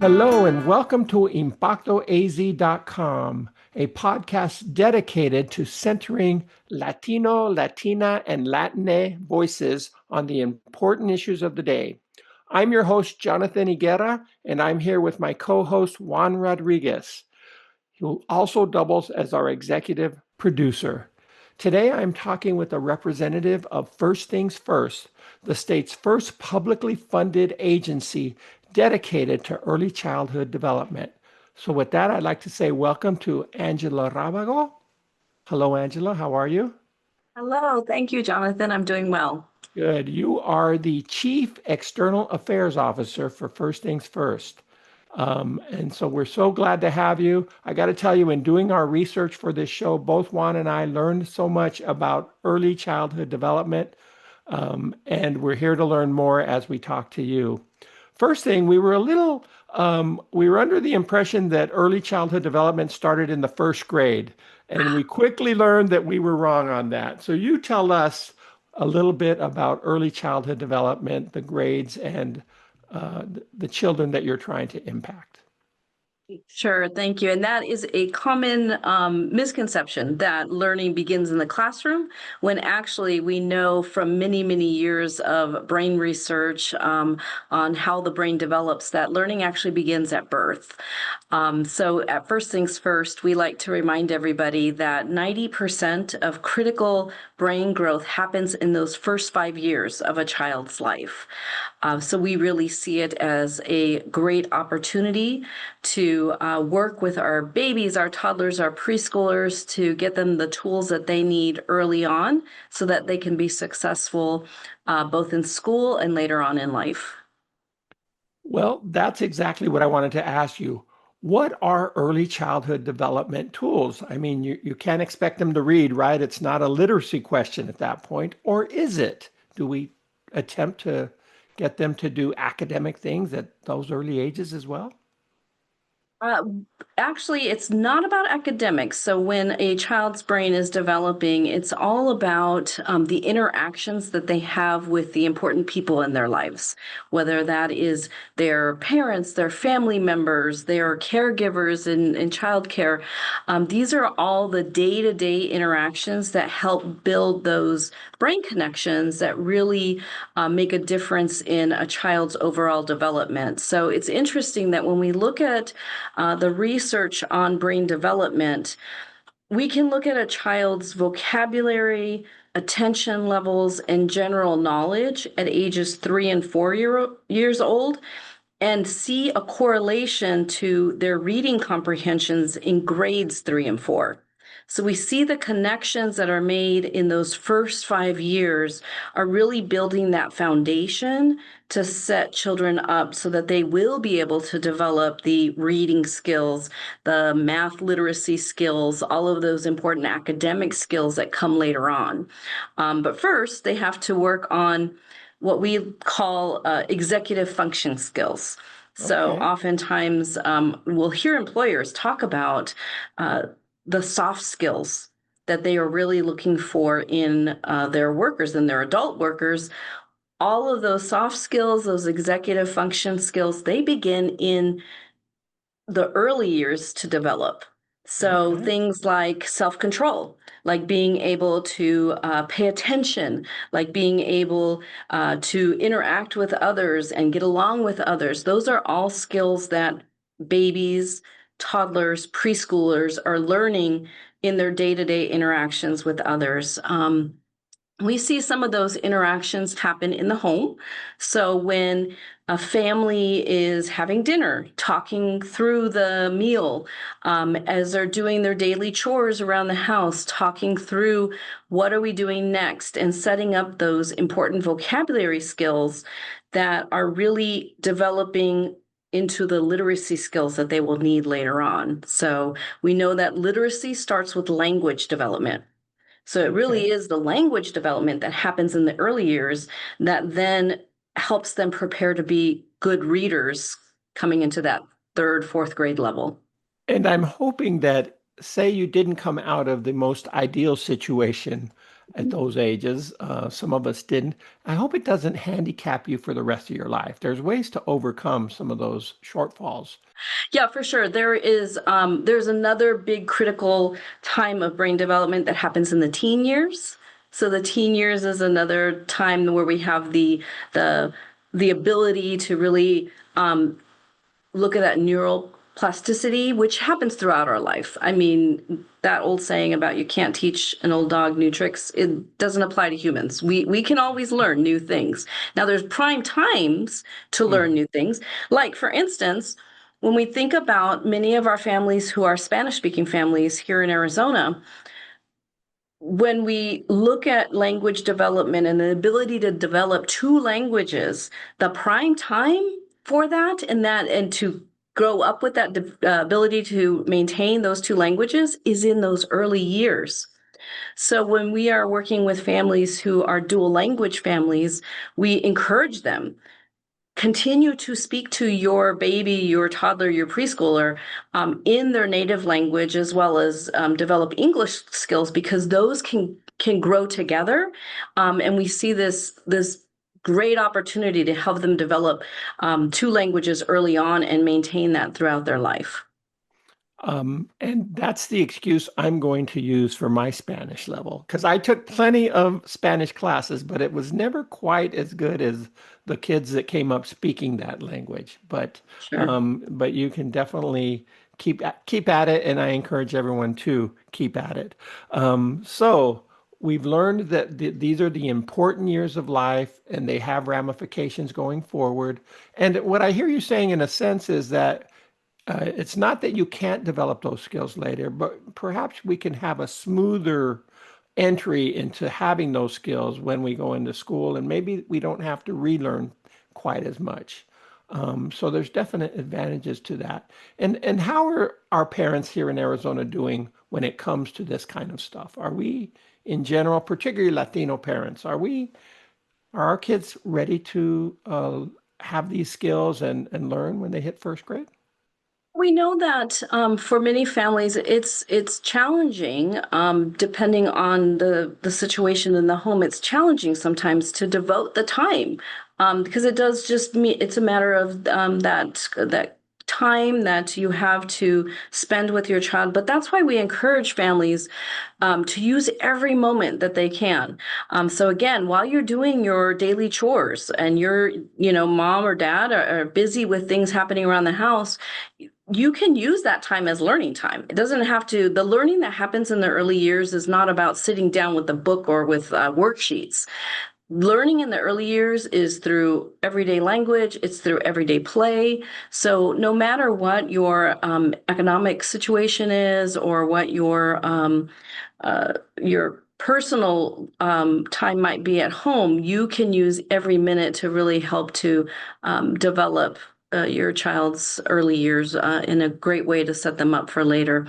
Hello and welcome to ImpactoAZ.com, a podcast dedicated to centering Latino, Latina, and Latine voices on the important issues of the day. I'm your host, Jonathan Higuera, and I'm here with my co-host, Juan Rodriguez, who also doubles as our executive producer. Today, I'm talking with a representative of First Things First, the state's first publicly funded agency dedicated to early childhood development. So with that, I'd like to say welcome to Angela Rabago. Hello, Angela. How are you? Hello, thank you, Jonathan. I'm doing well. Good. You are the Chief External Affairs Officer for First Things First. And so we're so glad to have you. I got to tell you, in doing our research for this show, both Juan and I learned so much about early childhood development. And we're here to learn more as we talk to you. First thing, we were under the impression that early childhood development started in the first grade. And we quickly learned that we were wrong on that. So you tell us a little bit about early childhood development, the grades, and the children that you're trying to impact. Sure, thank you. And that is a common misconception that learning begins in the classroom, when actually we know from many, many years of brain research on how the brain develops that learning actually begins at birth. So at First Things First, we like to remind everybody that 90% of critical brain growth happens in those first 5 years of a child's life. So we really see it as a great opportunity to work with our babies, our toddlers, our preschoolers to get them the tools that they need early on so that they can be successful both in school and later on in life. Well, that's exactly what I wanted to ask you. What are early childhood development tools? I mean, you can't expect them to read, right? It's not a literacy question at that point, or is it? Do we attempt to get them to do academic things at those early ages as well? Uh, Actually, it's not about academics. So when a child's brain is developing, it's all about the interactions that they have with the important people in their lives, whether that is their parents, their family members, their caregivers in childcare. These are all the day-to-day interactions that help build those brain connections that really make a difference in a child's overall development. So it's interesting that when we look at the research on brain development, we can look at a child's vocabulary, attention levels, and general knowledge at ages 3 and 4 years old and see a correlation to their reading comprehensions in grades 3 and 4. So we see the connections that are made in those first 5 years are really building that foundation to set children up so that they will be able to develop the reading skills, the math literacy skills, all of those important academic skills that come later on. But first, they have to work on what we call executive function skills. So Okay. oftentimes we'll hear employers talk about the soft skills that they are really looking for in their workers and their adult workers. All of those soft skills, those executive function skills, they begin in the early years to develop. So Okay. things like self-control, like being able to pay attention, like being able to interact with others and get along with others. Those are all skills that babies, toddlers, preschoolers are learning in their day-to-day interactions with others. We see some of those interactions happen in the home. So when a family is having dinner, talking through the meal, as they're doing their daily chores around the house, talking through what are we doing next, and setting up those important vocabulary skills that are really developing into the literacy skills that they will need later on. So we know that literacy starts with language development. So it really Okay. is the language development that happens in the early years that then helps them prepare to be good readers coming into that third, fourth grade level. And I'm hoping that, say you didn't come out of the most ideal situation, at those ages. Some of us didn't. I hope it doesn't handicap you for the rest of your life. There's ways to overcome some of those shortfalls. Yeah, for sure. There's another big critical time of brain development that happens in the teen years. So the teen years is another time where we have the the ability to really look at that neural plasticity, which happens throughout our life. I mean, that old saying about you can't teach an old dog new tricks, it doesn't apply to humans. We can always learn new things. Now, there's prime times to learn Mhm. new things. Like, for instance, when we think about many of our families who are Spanish speaking families here in Arizona, when we look at language development and the ability to develop two languages, the prime time for that and to grow up with that ability to maintain those two languages is in those early years. So when we are working with families who are dual language families, we encourage them continue to speak to your baby, your toddler, your preschooler in their native language, as well as develop English skills, because those can grow together. And we see this great opportunity to help them develop two languages early on and maintain that throughout their life. And that's the excuse I'm going to use for my Spanish level, because I took plenty of Spanish classes, but it was never quite as good as the kids that came up speaking that language. Sure. But you can definitely keep at it, and I encourage everyone to keep at it. So we've learned that these are the important years of life, and they have ramifications going forward. And what I hear you saying, in a sense, is that it's not that you can't develop those skills later, but perhaps we can have a smoother entry into having those skills when we go into school, and maybe we don't have to relearn quite as much. So there's definite advantages to that. And how are our parents here in Arizona doing when it comes to this kind of stuff? Are we, in general, particularly Latino parents, are our kids ready to have these skills and learn when they hit first grade? We know that for many families, it's challenging, depending on the situation in the home. It's challenging sometimes to devote the time, because it does just mean it's a matter of that time that you have to spend with your child. But that's why we encourage families to use every moment that they can. So again, while you're doing your daily chores and mom or dad are busy with things happening around the house, you can use that time as learning time. It doesn't have to, the learning that happens in the early years is not about sitting down with a book or with worksheets. Learning in the early years is through everyday language, it's through everyday play. So no matter what your economic situation is or what your personal time might be at home, you can use every minute to really help to develop your child's early years in a great way to set them up for later.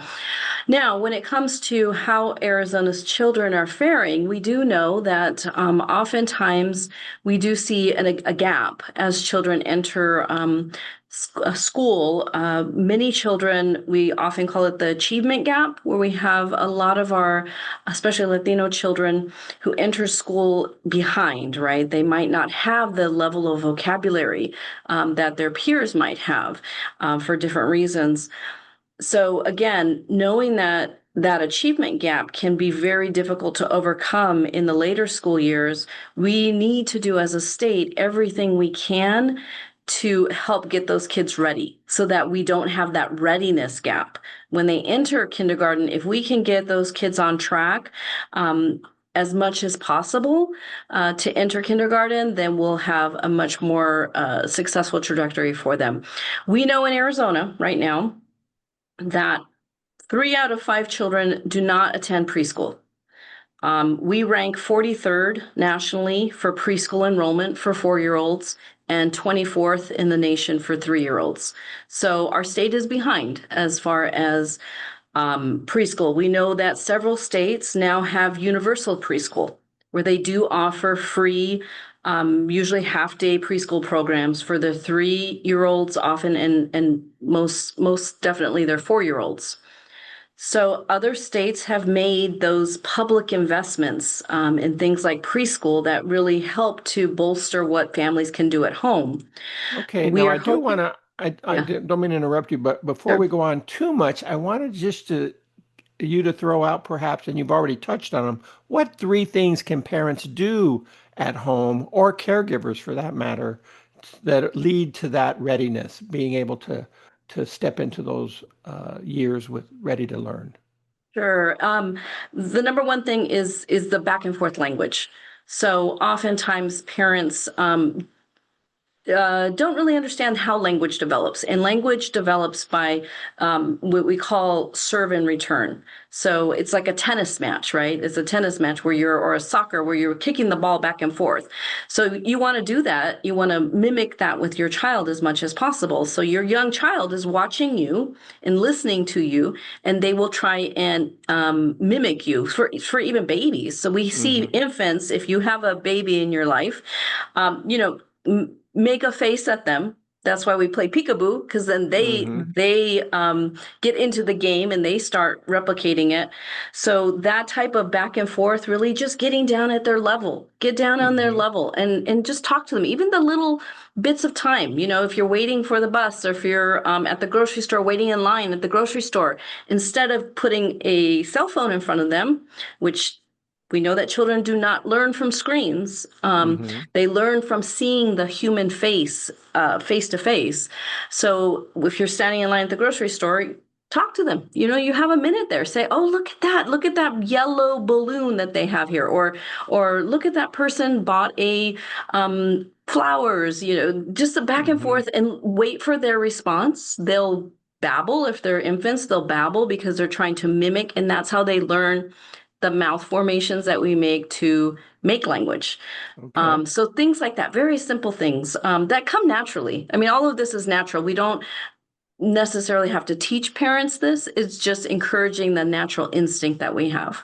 Now, when it comes to how Arizona's children are faring, we do know that oftentimes we do see a gap as children enter school. Many children, we often call it the achievement gap, where we have a lot of our, especially Latino children, who enter school behind, right? They might not have the level of vocabulary that their peers might have for different reasons. So again, knowing that that achievement gap can be very difficult to overcome in the later school years, we need to do as a state everything we can to help get those kids ready so that we don't have that readiness gap. When they enter kindergarten, if we can get those kids on track, as much as possible to enter kindergarten, then we'll have a much more successful trajectory for them. We know in Arizona right now that 3 out of 5 children do not attend preschool. We rank 43rd nationally for preschool enrollment for 4-year-olds and 24th in the nation for 3-year-olds. So our state is behind as far as preschool. We know that several states now have universal preschool, where they do offer free, usually half-day preschool programs for the 3-year-olds often, and most definitely their 4-year-olds. So other states have made those public investments in things like preschool that really help to bolster what families can do at home. Okay, We now are I do want hoping, to, yeah, don't mean to interrupt you, but before sure. we go on too much, I wanted just to you to throw out perhaps, and you've already touched on them, what three things can parents do at home or caregivers for that matter that lead to that readiness, being able to step into those years with ready to learn? Sure. The number one thing is the back and forth language. So oftentimes parents don't really understand how language develops. And language develops by what we call serve and return. So it's like a tennis match, right? It's a tennis match or a soccer where you're kicking the ball back and forth. So you want to do that. You want to mimic that with your child as much as possible. So your young child is watching you and listening to you, and they will try and mimic you for even babies. So we see Mm-hmm. infants, if you have a baby in your life, make a face at them. That's why we play peekaboo, because then they Mm-hmm. they get into the game and they start replicating it. So that type of back and forth, really just getting down at their level, get down on their Mm-hmm. level, and just talk to them. Even the little bits of time, if you're waiting for the bus, or if you're at the grocery store waiting in line at the grocery store, instead of putting a cell phone in front of them, which we know that children do not learn from screens. Mm-hmm. They learn from seeing the human face, face to face. So if you're standing in line at the grocery store, talk to them. You have a minute there. Say, "Oh, look at that! Look at that yellow balloon that they have here," or "Look at that person bought a flowers." Just a back and Mm-hmm. forth, and wait for their response. They'll babble if they're infants. They'll babble because they're trying to mimic, and that's how they learn the mouth formations that we make to make language. Okay. So things like that, very simple things that come naturally. I mean, all of this is natural. We don't necessarily have to teach parents this. It's just encouraging the natural instinct that we have.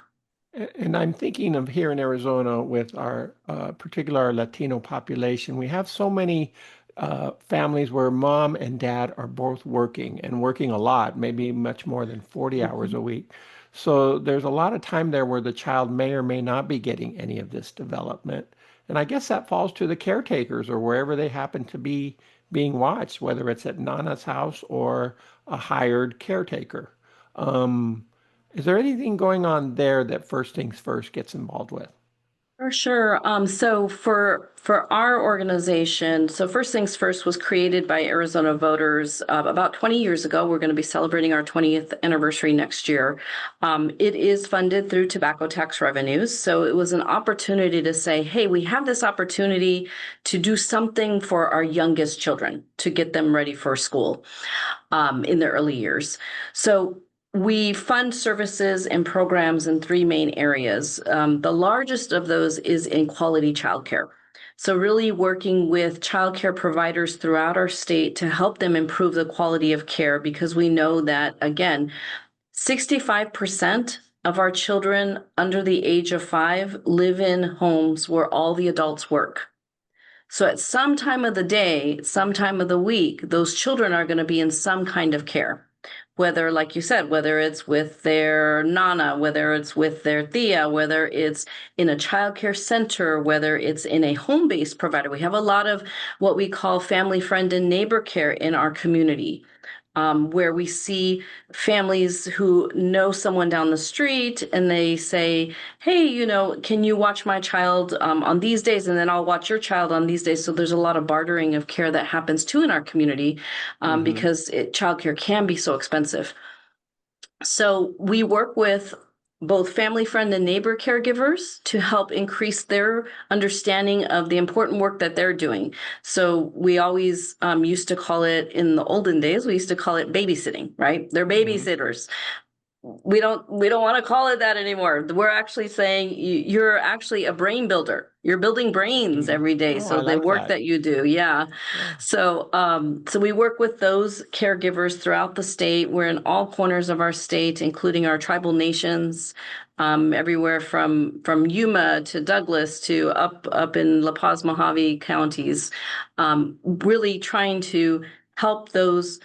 And I'm thinking of here in Arizona with our particular Latino population. We have so many families where mom and dad are both working and working a lot, maybe much more than 40 hours Mhm. a week. So there's a lot of time there where the child may or may not be getting any of this development. And I guess that falls to the caretakers or wherever they happen to be being watched, whether it's at Nana's house or a hired caretaker. Um, is there anything going on there that First Things First gets involved with? For sure. So for our organization, so First Things First was created by Arizona voters about 20 years ago. We're going to be celebrating our 20th anniversary next year. It is funded through tobacco tax revenues. So it was an opportunity to say, hey, we have this opportunity to do something for our youngest children to get them ready for school in their early years. So we fund services and programs in three main areas. The largest of those is in quality childcare. So really working with childcare providers throughout our state to help them improve the quality of care, because we know that, again, 65% of our children under the age of 5 live in homes where all the adults work. So at some time of the day, some time of the week, those children are going to be in some kind of care. Whether, like you said, whether it's with their nana, whether it's with their tia, whether it's in a childcare center, whether it's in a home-based provider. We have a lot of what we call family, friend, and neighbor care in our community, where we see families who know someone down the street and they say, hey, can you watch my child on these days? And then I'll watch your child on these days. So there's a lot of bartering of care that happens too in our community Hmm. because childcare can be so expensive. So we work with both family, friend, and neighbor caregivers to help increase their understanding of the important work that they're doing. So we always used to call it, in the olden days, we used to call it babysitting, right? They're Hmm. babysitters. We don't want to call it that anymore. We're actually saying you're actually a brain builder. You're building brains Mm. every day. Oh, I So the like work that. that you do, yeah. Yeah. So we work with those caregivers throughout the state. We're in all corners of our state, including our tribal nations, everywhere from Yuma to Douglas to up in La Paz, Mojave counties, really trying to help those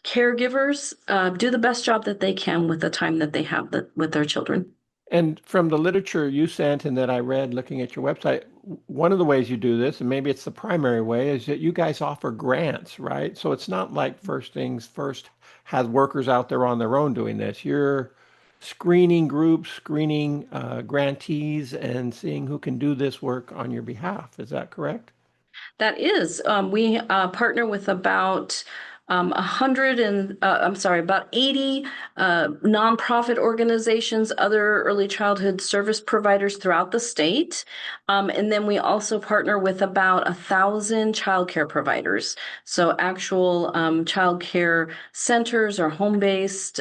caregivers do the best job that they can with the time that they have with their children. And from the literature you sent and that I read looking at your website, one of the ways you do this, and maybe it's the primary way, is that you guys offer grants, right? So it's not like First Things First has workers out there on their own doing this. You're screening groups, screening grantees, and seeing who can do this work on your behalf. Is that correct? That is, we partner with about 100 and I'm sorry, about 80 nonprofit organizations, other early childhood service providers throughout the state. And then we also partner with about 1,000 childcare providers. So actual childcare centers or home-based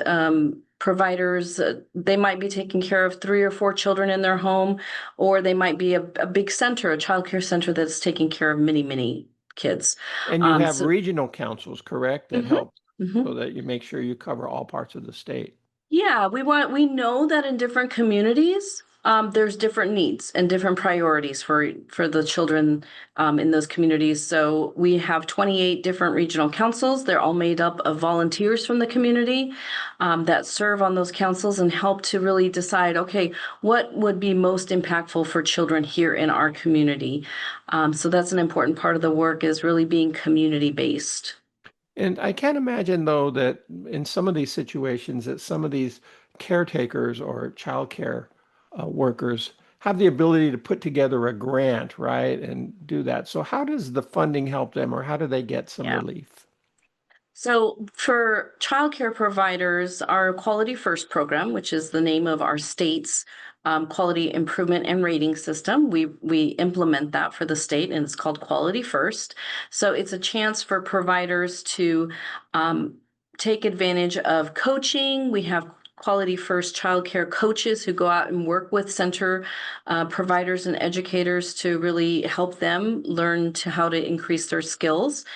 providers, they might be taking care of 3 or 4 children in their home, or they might be a big center, a childcare center that's taking care of many, many kids. And you have So, regional councils, correct, that mhm, help so mhm. that you make sure you cover all parts of the state. Yeah, we know that in different communities, there's different needs and different priorities for the children in those communities. So we have 28 different regional councils. They're all made up of volunteers from the community that serve on those councils and help to really decide, okay, what would be most impactful for children here in our community. So that's an important part of the work is really being community based. And I can't imagine, though, that in some of these situations, that some of these caretakers or childcare workers have the ability to put together a grant, right, and do that. So how does the funding help them, or how do they get some Yeah. relief? So for childcare providers, our Quality First program, which is the name of our state's quality improvement and rating system, we implement that for the state, and it's called Quality First. So it's a chance for providers to um, take advantage of coaching. We have Quality First childcare coaches who go out and work with center providers and educators to really help them learn to how to increase their skills.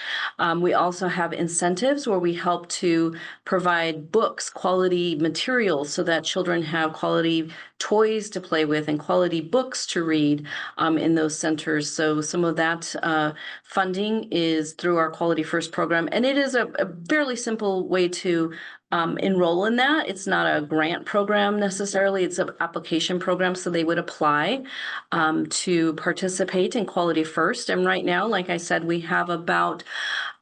We also have incentives where we help to provide books, quality materials, so that children have quality toys to play with and quality books to read in those centers. So some of that funding is through our Quality First program, and it is a fairly simple way to enroll in that. It's not a grant program necessarily, it's an application program. So they would apply to participate in Quality First. And right now, like I said, we have about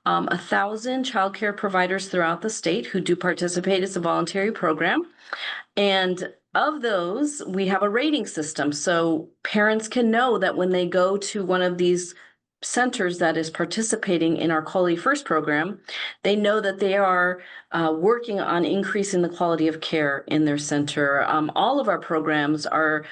1,000 childcare providers throughout the state who do participate. It's a voluntary program. And of those, we have a rating system. So parents can know that when they go to one of these centers that is participating in our Quality First program, they know that they are working on increasing the quality of care in their center. All of our programs are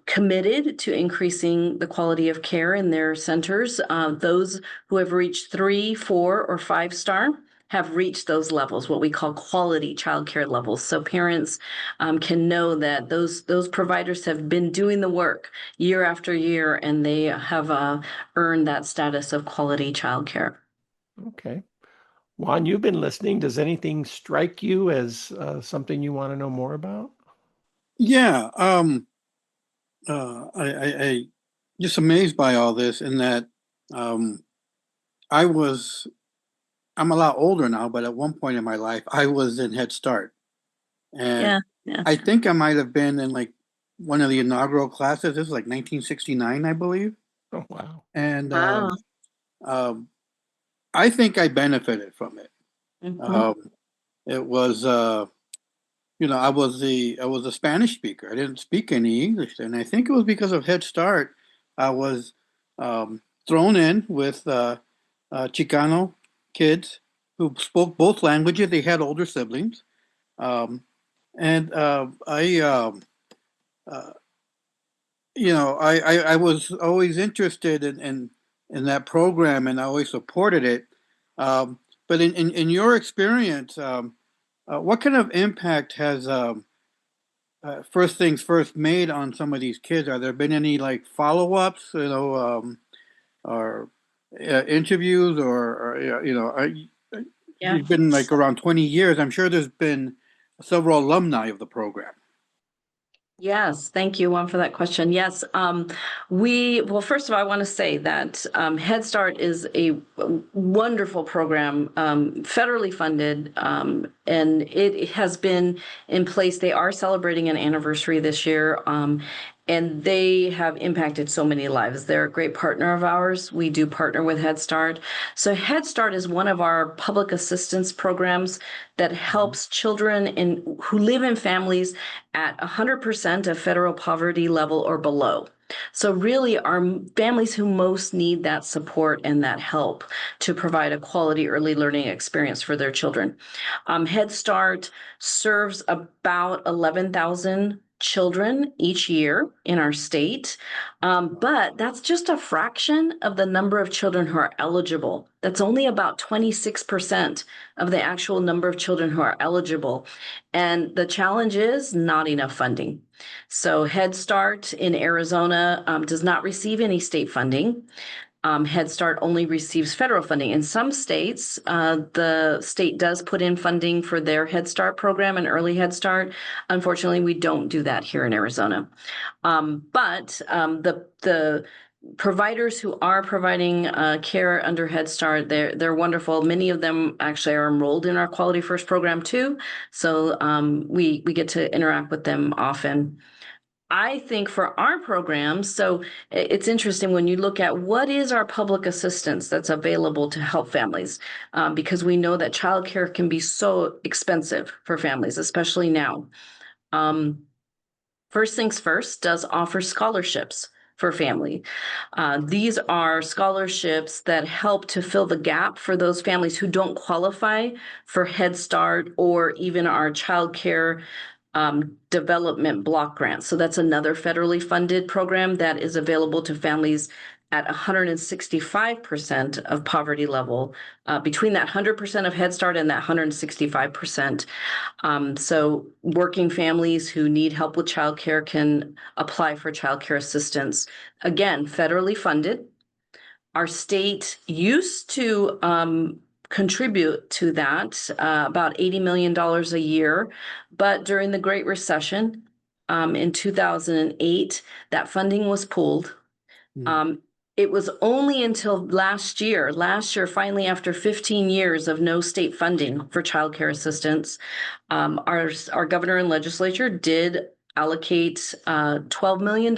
committed to increasing the quality of care in their centers. Those who have reached 3, 4, or 5 star have reached those levels, what we call quality childcare levels. So parents can know that those providers have been doing the work year after year, and they have earned that status of quality childcare. Okay. Juan, you've been listening. Does anything strike you as something you want to know more about? Yeah, I just amazed by all this in that um, I was, I'm a lot older now, but at one point in my life, I was in Head Start. And Yeah, yeah. I think I might have been in like one of the inaugural classes. This was like 1969, I believe. Oh, wow. And Wow. um, I think I benefited from it. Mhm. Um, it was, I was a Spanish speaker. I didn't speak any English, and I think it was because of Head Start. I was thrown in with Chicano kids who spoke both languages. They had older siblings, um, and uh, I was always interested in that program, and I always supported it. But in your experience, what kind of impact has First Things First made on some of these kids? Are there been any like follow-ups, or interviews, or Yeah. you've been like around 20 years. I'm sure there's been several alumni of the program. Yes, thank you, Juan, for that question. Yes, well, first of all, I want to say that Head Start is a wonderful program, federally funded, and it has been in place. They are celebrating an anniversary this year, and they have impacted so many lives. They're a great partner of ours. We do partner with Head Start. So Head Start is one of our public assistance programs that helps children who live in families at 100% of federal poverty level or below. So really our families who most need that support and that help to provide a quality early learning experience for their children. Head Start serves about 11,000 children each year in our state, but that's just a fraction of the number of children who are eligible. That's only about 26% of the actual number of children who are eligible. And the challenge is not enough funding. So Head Start in Arizona does not receive any state funding. Head Start only receives federal funding. In some states, the state does put in funding for their Head Start program and early Head Start. Unfortunately, we don't do that here in Arizona. But the providers who are providing care under Head Start, they're wonderful. Many of them actually are enrolled in our Quality First program too. So we get to interact with them often. I think for our program, so it's interesting when you look at what is our public assistance that's available to help families, because we know that childcare can be so expensive for families, especially now. First Things First does offer scholarships for family. These are scholarships that help to fill the gap for those families who don't qualify for Head Start or even our child care development block grants. So that's another federally funded program that is available to families at 165% of poverty level, between that 100% of Head Start and that 165%. So working families who need help with childcare can apply for childcare assistance. Again, federally funded. Our state used to contribute to that about $80 million a year, but during the Great Recession in 2008, that funding was pulled. It was only until last year, finally, after 15 years of no state funding for childcare assistance, our governor and legislature did allocate $12 million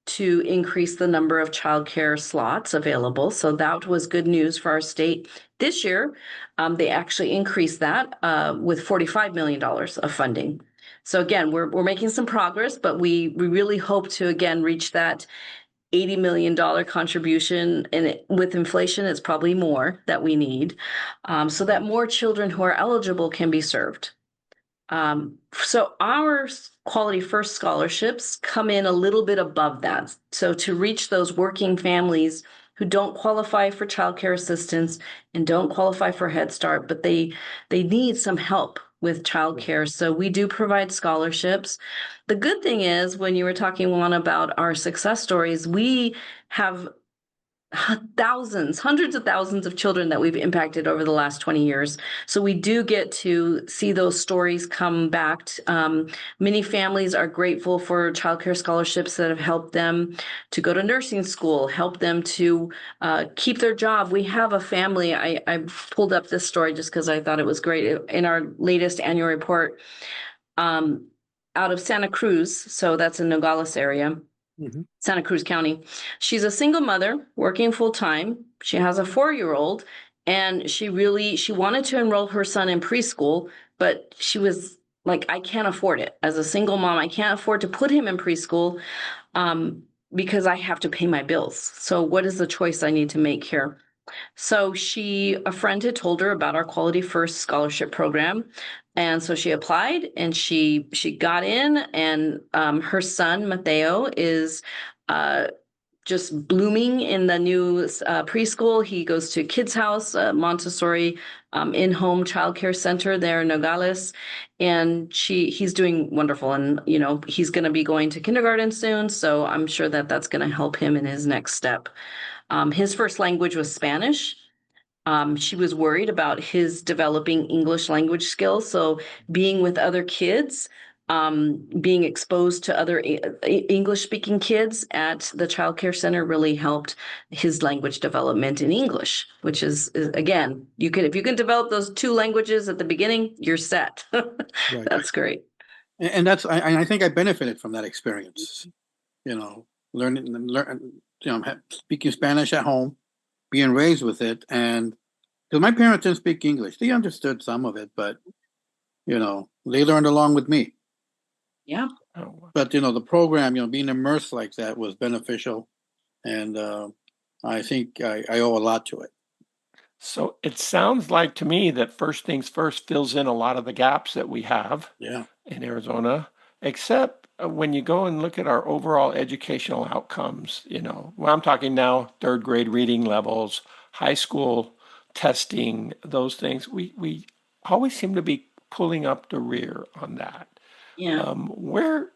to increase the number of childcare slots available. So that was good news for our state. This year, they actually increased that with $45 million of funding. So again, we're making some progress, but we really hope to again reach that $80 million contribution, and with inflation, it's probably more that we need, so that more children who are eligible can be served. So our Quality First scholarships come in a little bit above that. So to reach those working families who don't qualify for childcare assistance and don't qualify for Head Start, but they need some help with childcare. So we do provide scholarships. The good thing is, when you were talking, Juan, about our success stories, we have thousands, hundreds of thousands of children that we've impacted over the last 20 years. So we do get to see those stories come back. Many families are grateful for childcare scholarships that have helped them to go to nursing school, help them to keep their job. We have a family, I pulled up this story just because I thought it was great. In our latest annual report, out of Santa Cruz, so that's in Nogales area, Santa Cruz County. She's a single mother working full time. She has a 4-year-old, and she wanted to enroll her son in preschool, but she was like, I can't afford it. As a single mom, I can't afford to put him in preschool because I have to pay my bills. So what is the choice I need to make here? So a friend had told her about our Quality First scholarship program. And so she applied and she got in, and her son, Mateo, is just blooming in the new preschool. He goes to Kids House, Montessori in-home childcare center there in Nogales, and he's doing wonderful. And he's going to be going to kindergarten soon, so I'm sure that that's going to help him in his next step. His first language was Spanish. She was worried about his developing English language skills. So being with other kids being exposed to other English-speaking kids at the child care center really helped his language development in English, which is again, if you can develop those two languages at the beginning, you're set. Right. That's great. And I think I benefited from that experience. Learning, speaking Spanish at home, being raised with it, and because my parents didn't speak English, they understood some of it, but they learned along with me. Yeah. But the program, being immersed like that was beneficial, and I think I owe a lot to it. So it sounds like to me that First Things First fills in a lot of the gaps that we have Yeah. in Arizona, except when you go and look at our overall educational outcomes, well, I'm talking now third grade reading levels, high school testing, those things, we always seem to be pulling up the rear on that. Yeah. Where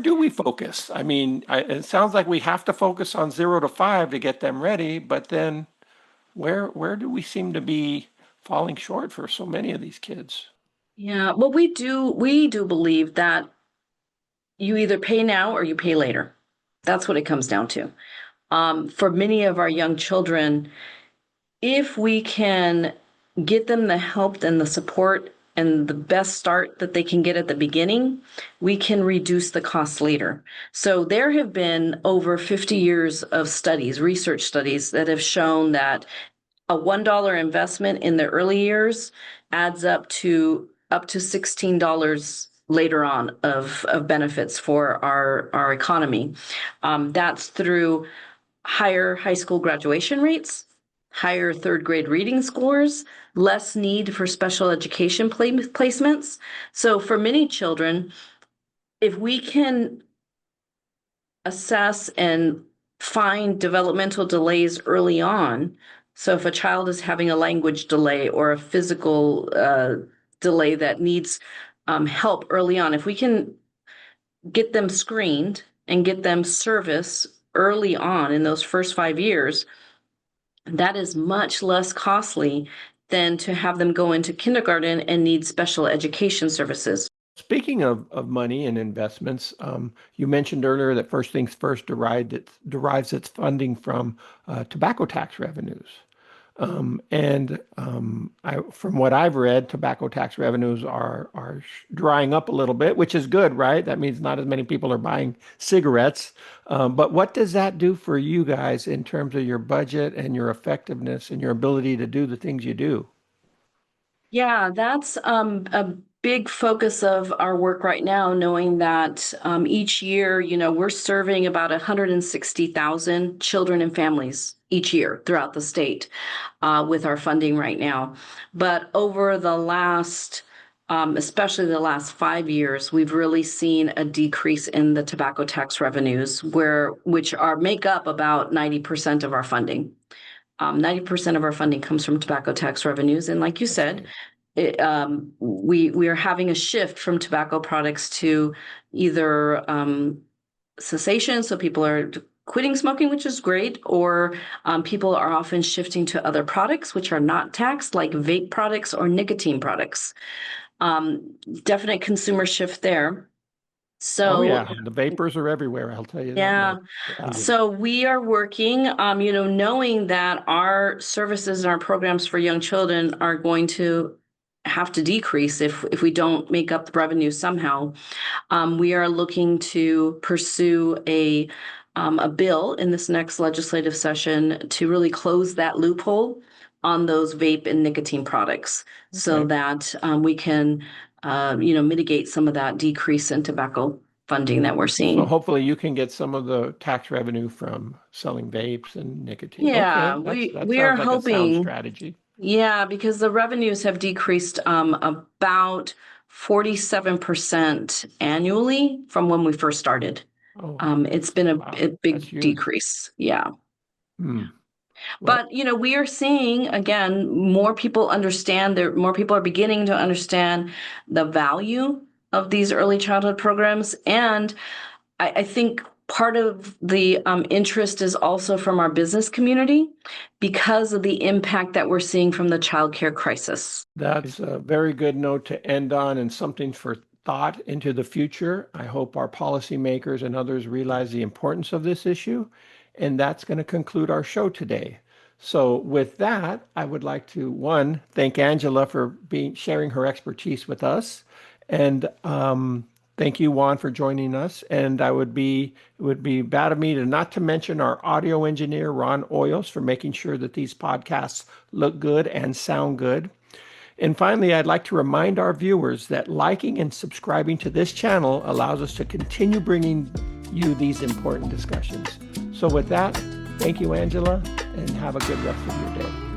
do we focus? I mean, it sounds like we have to focus on 0 to 5 to get them ready, but then where do we seem to be falling short for so many of these kids? Yeah. Well, we do believe that you either pay now or you pay later. That's what it comes down to. For many of our young children, if we can get them the help and the support and the best start that they can get at the beginning, we can reduce the cost later. So there have been over 50 years of studies, research studies, that have shown that a $1 investment in the early years adds up to $16 later on of benefits for our economy. That's through higher high school graduation rates, higher third grade reading scores, less need for special education placements. So for many children, if we can assess and find developmental delays early on, so if a child is having a language delay or a physical delay that needs help early on, if we can get them screened and get them service early on in those first 5 years, that is much less costly than to have them go into kindergarten and need special education services. Speaking of money and investments, you mentioned earlier that First Things First derives its funding from tobacco tax revenues. From what I've read, tobacco tax revenues are drying up a little bit, which is good, right? That means not as many people are buying cigarettes. But what does that do for you guys in terms of your budget and your effectiveness and your ability to do the things you do? Yeah, that's a big focus of our work right now, knowing that each year, we're serving about 160,000 children and families each year throughout the state with our funding right now. But over the last, especially the last 5 years, we've really seen a decrease in the tobacco tax revenues, which make up about 90% of our funding. 90% of our funding comes from tobacco tax revenues. And like you said, we are having a shift from tobacco products to either cessation, so people are quitting smoking, which is great, or people are often shifting to other products which are not taxed, like vape products or nicotine products. Definite consumer shift there. Oh So yeah, the vapors are everywhere, I'll tell you that yeah. much. Yeah. So we are working, knowing that our services and our programs for young children are going to have to decrease if we don't make up the revenue somehow. We are looking to pursue a bill in this next legislative session to really close that loophole on those vape and nicotine products, so Okay. that we can, mitigate some of that decrease in tobacco funding that we're So seeing. hopefully you can get some of the tax revenue from selling vapes and nicotine. Yeah, Okay, that we are sounds like a sound hoping. strategy. Yeah, because the revenues have decreased about 47% annually from when we first started. Oh, It's been a wow, that's big huge. decrease. Yeah. Hmm. Well, But, we are seeing, again, more people more people are beginning to understand the value of these early childhood programs. And I think part of the interest is also from our business community because of the impact that we're seeing from the childcare crisis. that's a very good note to end on and something for thought into the future. I hope our policymakers and others realize the importance of this issue. And that's going to conclude our show today. So with that, I would like to, one, thank Angela for sharing her expertise with us. And thank you, Juan, for joining us. And it would be bad of me not to mention our audio engineer, Ron Oyos, for making sure that these podcasts look good and sound good. And finally, I'd like to remind our viewers that liking and subscribing to this channel allows us to continue bringing you these important discussions. So with that, thank you, Angela, and have a good rest of your day.